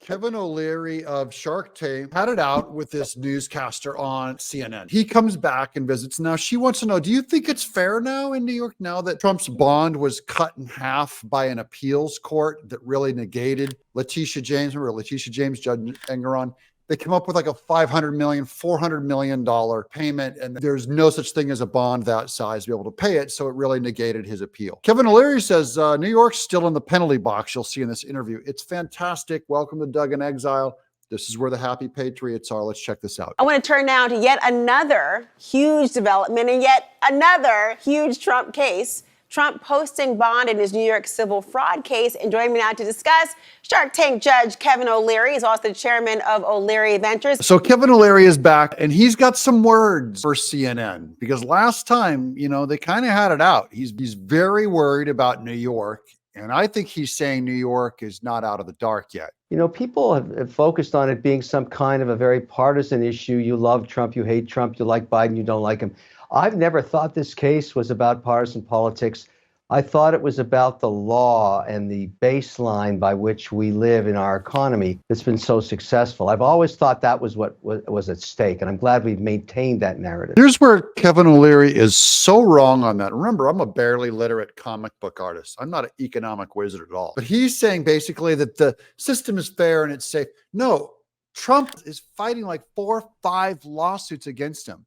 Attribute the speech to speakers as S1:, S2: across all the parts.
S1: Kevin O'Leary of Shark Tank had it out with this newscaster on CNN. He comes back and visits. Now, she wants to know, do you think it's fair now in New York now that Trump's bond was cut in half by an appeals court that really negated Letitia James? Remember Letitia James, Judge Engeron? They come up with like a $500 million, $400 million payment, and there's no such thing as a bond that size to be able to pay it, so it really negated his appeal. Kevin O'Leary says New York's still in the penalty box. You'll see in this interview. It's fantastic. Welcome to Doug in Exile. This is where the happy patriots are. Let's check this out.
S2: I want to turn now to yet another huge development and yet another huge Trump case. Trump posting bond in his New York civil fraud case. And joining me now to discuss, Shark Tank Judge Kevin O'Leary is also the chairman of O'Leary Ventures.
S1: So Kevin O'Leary is back, and he's got some words for CNN because last time, they kind of had it out. He's very worried about New York, and I think he's saying New York is not out of the dark yet.
S3: People have focused on it being some kind of a very partisan issue. You love Trump, you hate Trump, you like Biden, you don't like him. I've never thought this case was about partisan politics. I thought it was about the law and the baseline by which we live in our economy that's been so successful. I've always thought that was what was at stake, and I'm glad we've maintained that narrative.
S1: Here's where Kevin O'Leary is so wrong on that. Remember, I'm a barely literate comic book artist. I'm not an economic wizard at all. But he's saying basically that the system is fair and it's safe. No, Trump is fighting like 4 or 5 lawsuits against him.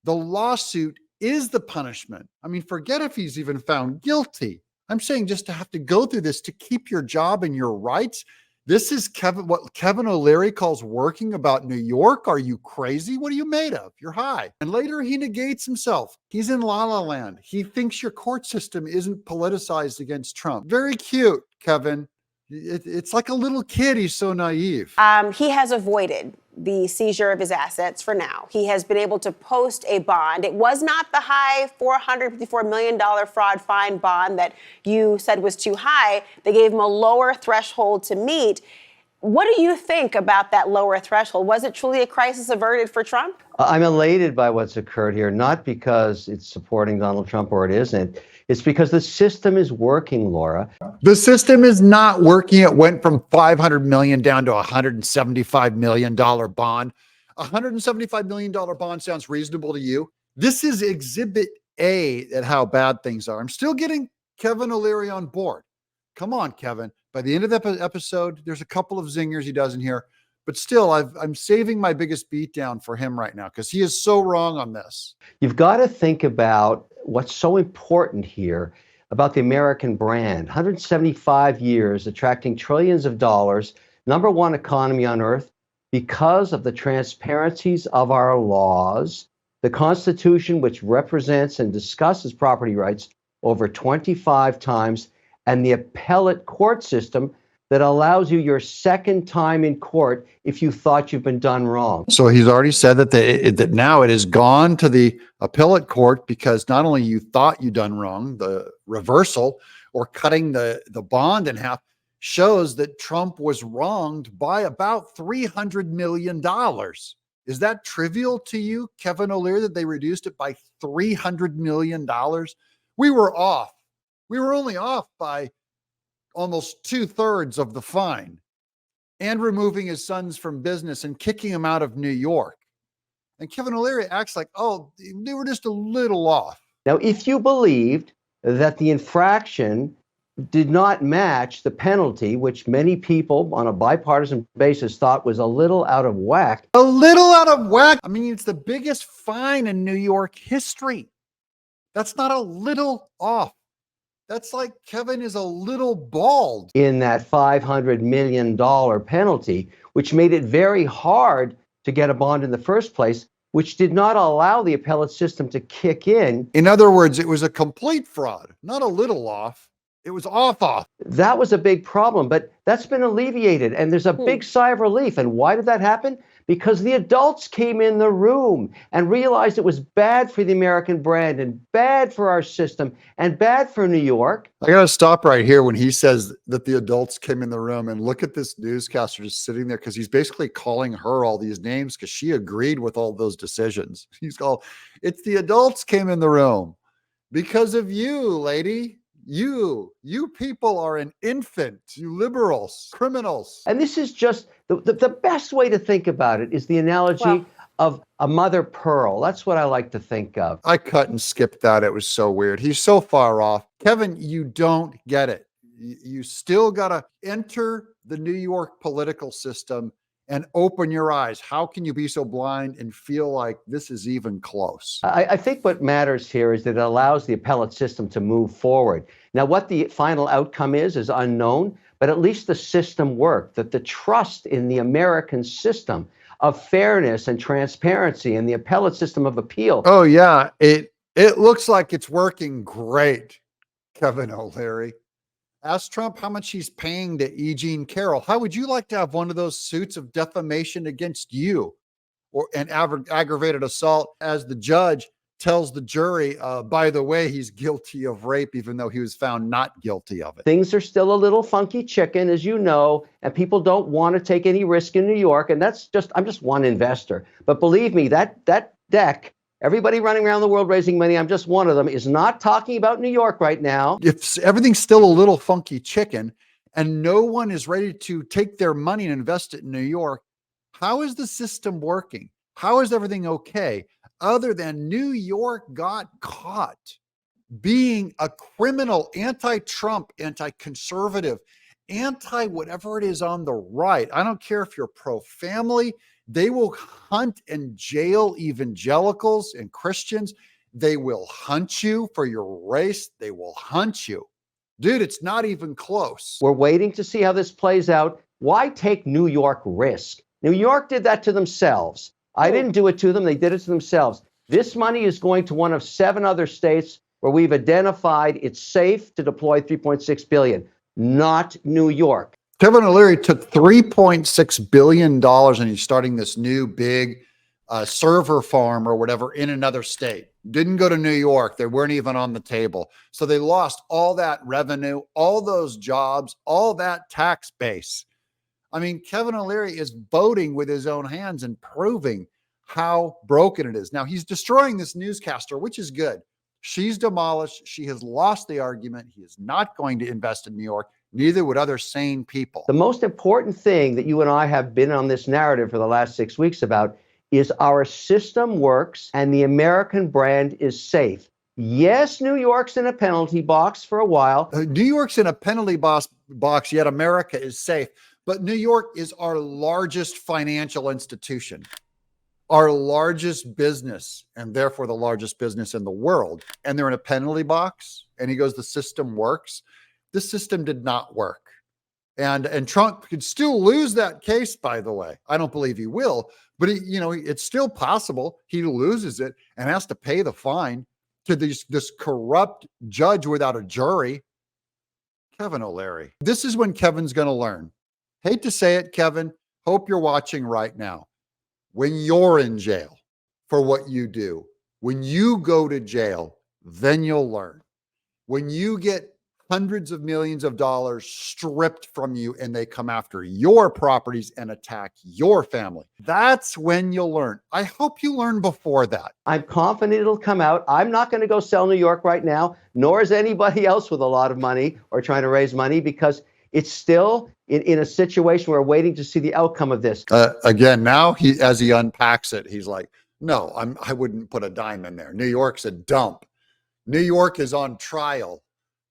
S1: The lawsuit is the punishment. I mean, forget if he's even found guilty. I'm saying just to have to go through this to keep your job and your rights. This is what Kevin O'Leary calls working about New York. Are you crazy? What are you made of? You're high. And later he negates himself. He's in La La Land. He thinks your court system isn't politicized against Trump. Very cute, Kevin. It's like a little kid. He's so naive.
S2: He has avoided the seizure of his assets for now. He has been able to post a bond. It was not the high $454 million fraud fine bond that you said was too high. They gave him a lower threshold to meet. What do you think about that lower threshold? Was it truly a crisis averted for Trump?
S3: I'm elated by what's occurred here, not because it's supporting Donald Trump or it isn't. It's because the system is working, Laura.
S1: The system is not working. It went from $500 million down to a $175 million bond. A $175 million bond sounds reasonable to you? This is exhibit A at how bad things are. I'm still getting Kevin O'Leary on board. Come on, Kevin. By the end of the episode, there's a couple of zingers he does in here. But still, I'm saving my biggest beatdown for him right now because he is so wrong on this.
S3: You've got to think about what's so important here about the American brand. 175 years, attracting trillions of dollars, #1 economy on earth because of the transparencies of our laws, the Constitution, which represents and discusses property rights over 25 times, and the appellate court system that allows you your second time in court if you thought you've been done wrong.
S1: So he's already said that that now it has gone to the appellate court because not only you thought you done wrong, the reversal or cutting the bond in half shows that Trump was wronged by about $300 million. Is that trivial to you, Kevin O'Leary, that they reduced it by $300 million? We were off. We were only off by almost 2/3 of the fine and removing his sons from business and kicking him out of New York. And Kevin O'Leary acts like, oh, they were just a little off.
S3: Now, if you believed that the infraction did not match the penalty, which many people on a bipartisan basis thought was a little out of whack.
S1: A little out of whack? I mean, it's the biggest fine in New York history. That's not a little off. That's like Kevin is a little bald.
S3: In that $500 million penalty, which made it very hard to get a bond in the first place, which did not allow the appellate system to kick in.
S1: In other words, it was a complete fraud, not a little off. It was off.
S3: That was a big problem, but that's been alleviated, and there's a big sigh of relief. And why did that happen? Because the adults came in the room and realized it was bad for the American brand and bad for our system and bad for New York.
S1: I got to stop right here when he says that the adults came in the room, and look at this newscaster just sitting there because he's basically calling her all these names because she agreed with all those decisions. He's called, it's the adults came in the room because of you, lady. You people are an infant, you liberals, criminals.
S3: And this is just the best way to think about it is the analogy
S2: Well,
S3: of a mother pearl. That's what I like to think of.
S1: I cut and skipped that. It was so weird. He's so far off. Kevin, you don't get it. You still got to enter the New York political system and open your eyes. How can you be so blind and feel like this is even close?
S3: I think what matters here is that it allows the appellate system to move forward. Now, what the final outcome is unknown, but at least the system worked, that the trust in the American system of fairness and transparency and the appellate system of appeal.
S1: Oh, yeah. It looks like it's working great, Kevin O'Leary. Ask Trump how much he's paying to E. Jean Carroll. How would you like to have one of those suits of defamation against you or an aggravated assault as the judge tells the jury, by the way, he's guilty of rape, even though he was found not guilty of it?
S3: Things are still a little funky chicken, as you know, and people don't want to take any risk in New York. And I'm just one investor. But believe me, that deck, everybody running around the world raising money, I'm just one of them, is not talking about New York right now.
S1: If everything's still a little funky chicken and no one is ready to take their money and invest it in New York, how is the system working? How is everything okay? Other than New York got caught being a criminal, anti-Trump, anti-conservative, anti-whatever it is on the right. I don't care if you're pro-family. They will hunt and jail evangelicals and Christians. They will hunt you for your race. They will hunt you. Dude, it's not even close.
S3: We're waiting to see how this plays out. Why take New York risk? New York did that to themselves. I didn't do it to them. They did it to themselves. This money is going to one of 7 other states where we've identified it's safe to deploy $3.6 billion, not New York.
S1: Kevin O'Leary took $3.6 billion and he's starting this new big server farm or whatever in another state. Didn't go to New York. They weren't even on the table. So they lost all that revenue, all those jobs, all that tax base. I mean, Kevin O'Leary is voting with his own hands and proving how broken it is. Now, he's destroying this newscaster, which is good. She's demolished. She has lost the argument. He is not going to invest in New York. Neither would other sane people.
S3: The most important thing that you and I have been on this narrative for the last 6 weeks about is our system works and the American brand is safe. Yes, New York's in a penalty box for a while.
S1: New York's in a penalty box, yet America is safe. But New York is our largest financial institution, our largest business, and therefore the largest business in the world. And they're in a penalty box. And he goes, the system works. The system did not work. And Trump could still lose that case, by the way. I don't believe he will, but it's still possible he loses it and has to pay the fine to this corrupt judge without a jury. Kevin O'Leary. This is when Kevin's going to learn. Hate to say it, Kevin. Hope you're watching right now. When you're in jail for what you do, when you go to jail, then you'll learn. When you get hundreds of millions of dollars stripped from you and they come after your properties and attack your family, that's when you'll learn. I hope you learn before that.
S3: I'm confident it'll come out. I'm not going to go sell New York right now, nor is anybody else with a lot of money or trying to raise money, because it's still in a situation where we're waiting to see the outcome of this.
S1: Again, now as he unpacks it, he's like, no, I wouldn't put a dime in there. New York's a dump. New York is on trial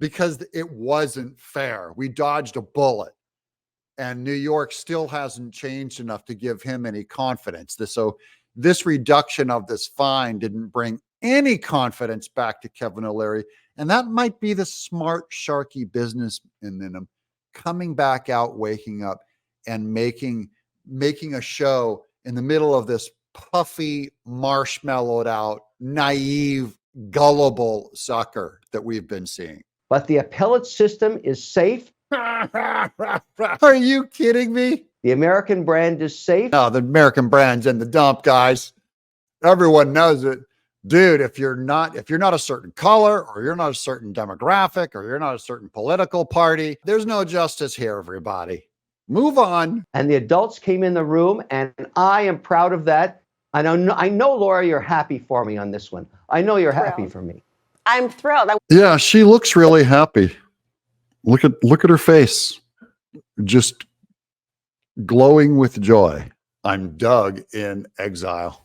S1: because it wasn't fair. We dodged a bullet. And New York still hasn't changed enough to give him any confidence. So this reduction of this fine didn't bring any confidence back to Kevin O'Leary. And that might be the smart, sharky business in him coming back out, waking up, and making a show in the middle of this puffy, marshmallowed out, naive, gullible sucker that we've been seeing.
S3: But the appellate system is safe.
S1: Are you kidding me?
S3: The American brand is safe.
S1: No, the American brand's in the dump, guys. Everyone knows it. Dude, if you're not a certain color, or you're not a certain demographic, or you're not a certain political party, there's no justice here, everybody. Move on.
S3: And the adults came in the room, and I am proud of that. I know, Laura, you're happy for me on this one. I know you're happy for me.
S2: I'm thrilled.
S1: Yeah, she looks really happy. Look at her face. Just glowing with joy. I'm Doug in Exile.